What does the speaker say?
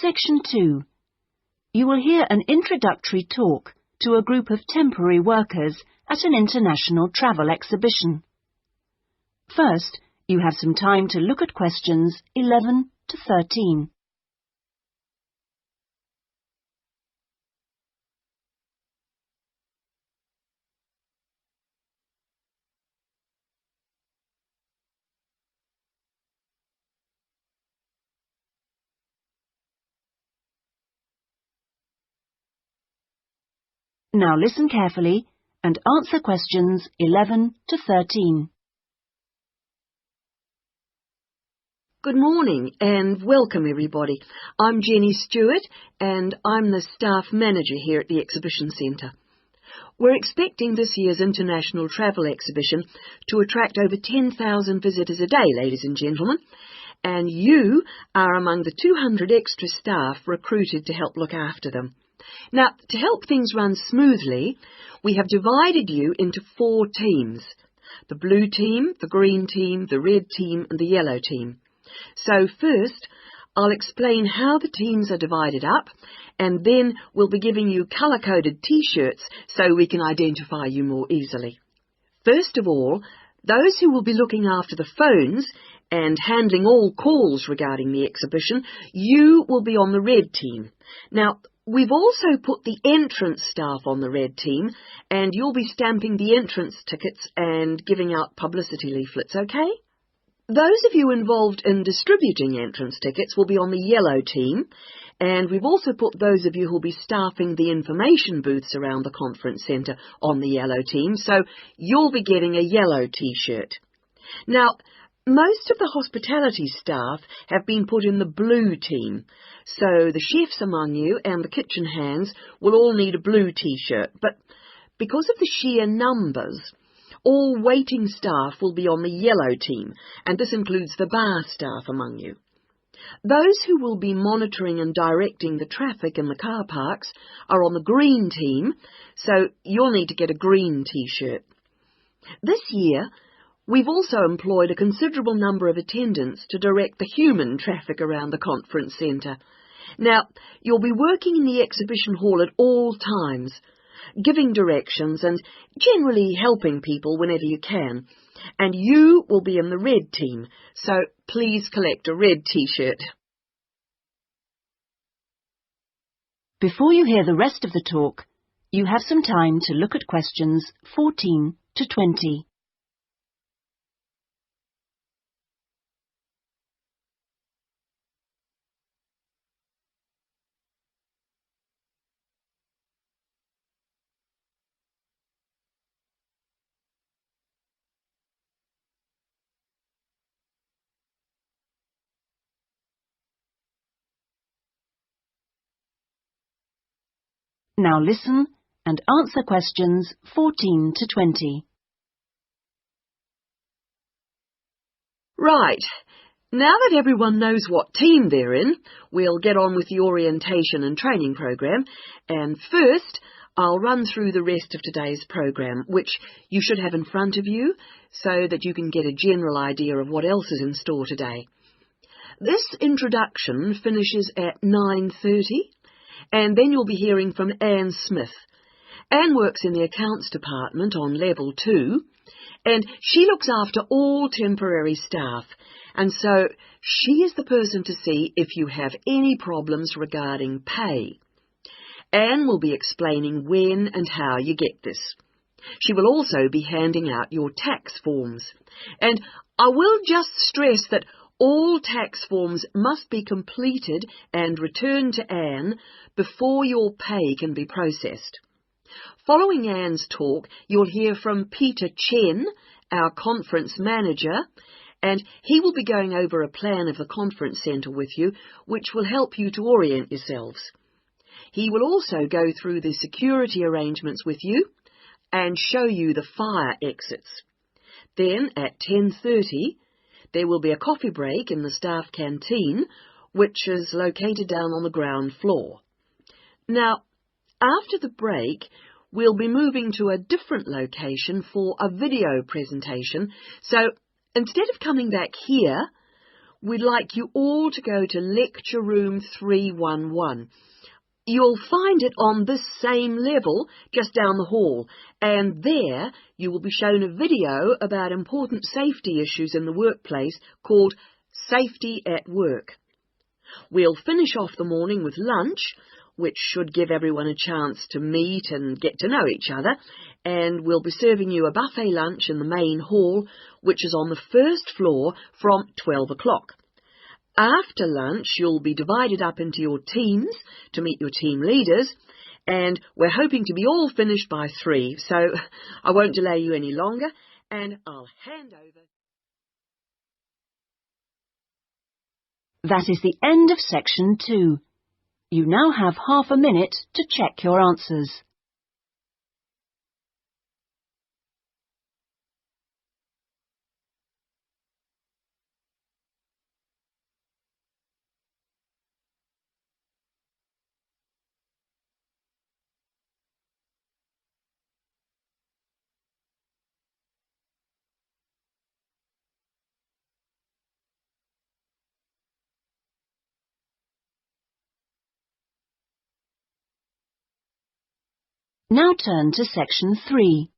Section 2. You will hear an introductory talk to a group of temporary workers at an international travel exhibition. First, you have some time to look at questions 11 to 13. Now listen carefully and answer questions 11 to 13. Good morning and welcome everybody. I'm Jenny Stewart and I'm the staff manager here at the Exhibition Centre. We're expecting this year's International Travel Exhibition to attract over 10,000 visitors a day, ladies and gentlemen, and you are among the 200 extra staff recruited to help look after them. Now, to help things run smoothly, we have divided you into 4 teams: the blue team, the green team, the red team and the yellow team. So first, I'll explain how the teams are divided up, and then we'll be giving you colour-coded T-shirts so we can identify you more easily. First of all, those who will be looking after the phones and handling all calls regarding the exhibition, you will be on the red team. Now, we've also put the entrance staff on the red team, and you'll be stamping the entrance tickets and giving out publicity leaflets, okay? Those of you involved in distributing entrance tickets will be on the yellow team, and we've also put those of you who'll be staffing the information booths around the conference centre on the yellow team, so you'll be getting a yellow T-shirt. Now, most of the hospitality staff have been put in the blue team, so the chefs among you and the kitchen hands will all need a blue T-shirt, but because of the sheer numbers, all waiting staff will be on the yellow team, and this includes the bar staff among you. Those who will be monitoring and directing the traffic in the car parks are on the green team, so you'll need to get a green T-shirt. This year, we've also employed a considerable number of attendants to direct the human traffic around the conference centre. Now, you'll be working in the exhibition hall at all times, giving directions and generally helping people whenever you can. And you will be in the red team, so please collect a red T-shirt. Before you hear the rest of the talk, you have some time to look at questions 14 to 20. Now listen and answer questions 14 to 20. Right. Now that everyone knows what team they're in, we'll get on with the orientation and training program. And first, I'll run through the rest of today's program, which you should have in front of you so that you can get a general idea of what else is in store today. This introduction finishes at 9:30. And then you'll be hearing from Anne Smith. Anne works in the accounts department on level 2, and she looks after all temporary staff, and so she is the person to see if you have any problems regarding pay. Anne will be explaining when and how you get this. She will also be handing out your tax forms. And I will just stress that all tax forms must be completed and returned to Anne before your pay can be processed. Following Anne's talk, you'll hear from Peter Chen, our conference manager, and he will be going over a plan of the conference centre with you, which will help you to orient yourselves. He will also go through the security arrangements with you and show you the fire exits. Then at 10:30, there will be a coffee break in the staff canteen, which is located down on the ground floor. Now, after the break, we'll be moving to a different location for a video presentation, so instead of coming back here, we'd like you all to go to lecture room 311. You'll find it on this same level just down the hall, and there you will be shown a video about important safety issues in the workplace called Safety at Work. We'll finish off the morning with lunch, which should give everyone a chance to meet and get to know each other, and we'll be serving you a buffet lunch in the main hall, which is on the first floor from 12 o'clock. After lunch, you'll be divided up into your teams to meet your team leaders, and we're hoping to be all finished by 3, so I won't delay you any longer, and I'll hand over. That is the end of section 2. You now have half a minute to check your answers. Now turn to section 3.